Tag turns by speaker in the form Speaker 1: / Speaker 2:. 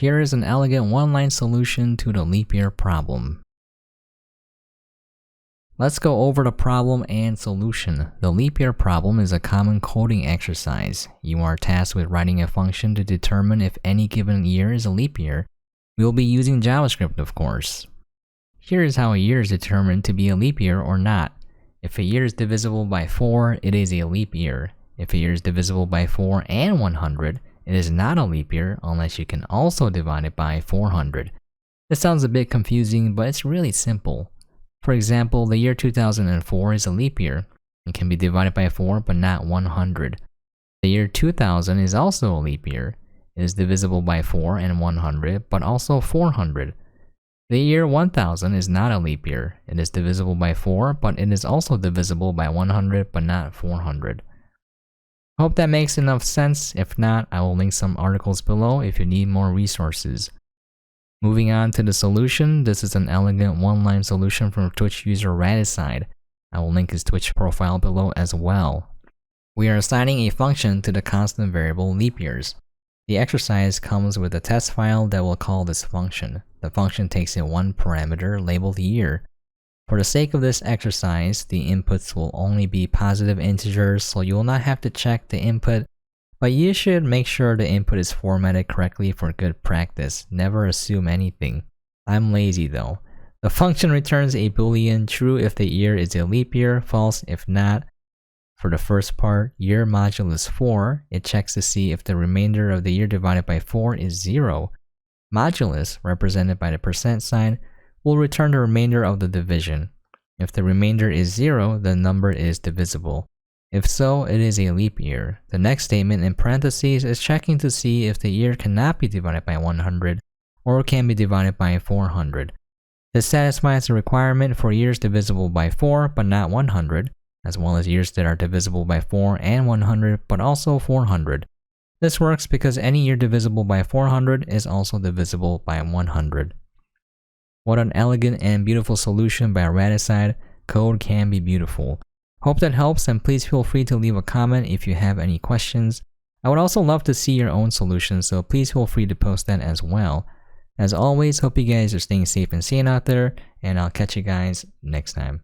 Speaker 1: Here is an elegant one-line solution to the leap year problem. Let's go over the problem and solution. The leap year problem is a common coding exercise. You are tasked with writing a function to determine if any given year is a leap year. We will be using JavaScript, of course. Here is how a year is determined to be a leap year or not. If a year is divisible by 4, it is a leap year. If a year is divisible by 4 and 100, it is not a leap year unless you can also divide it by 400. This sounds a bit confusing, but it's really simple. For example, the year 2004 is a leap year. It can be divided by 4 but not 100. The year 2000 is also a leap year. It is divisible by 4 and 100 but also 400. The year 1000 is not a leap year. It is divisible by 4 but it is also divisible by 100 but not 400. Hope that makes enough sense. If not, I will link some articles below if you need more resources. Moving on to the solution, this is an elegant one-line solution from Twitch user Radicide. I will link his Twitch profile below as well. We are assigning a function to the constant variable leapYears. The exercise comes with a test file that will call this function. The function takes in one parameter labeled year. For the sake of this exercise, the inputs will only be positive integers, so you will not have to check the input. But you should make sure the input is formatted correctly for good practice. Never assume anything. I'm lazy though. The function returns a boolean true if the year is a leap year, false if not. For the first part, year modulus 4, it checks to see if the remainder of the year divided by 4 is 0. Modulus, represented by the percent sign, will return the remainder of the division. If the remainder is 0, the number is divisible. If so, it is a leap year. The next statement in parentheses is checking to see if the year cannot be divided by 100 or can be divided by 400. This satisfies the requirement for years divisible by 4 but not 100, as well as years that are divisible by 4 and 100 but also 400. This works because any year divisible by 400 is also divisible by 100. What an elegant and beautiful solution by Radicide. Code can be beautiful. Hope that helps, and please feel free to leave a comment if you have any questions. I would also love to see your own solutions, so please feel free to post that as well. As always, hope you guys are staying safe and sane out there, and I'll catch you guys next time.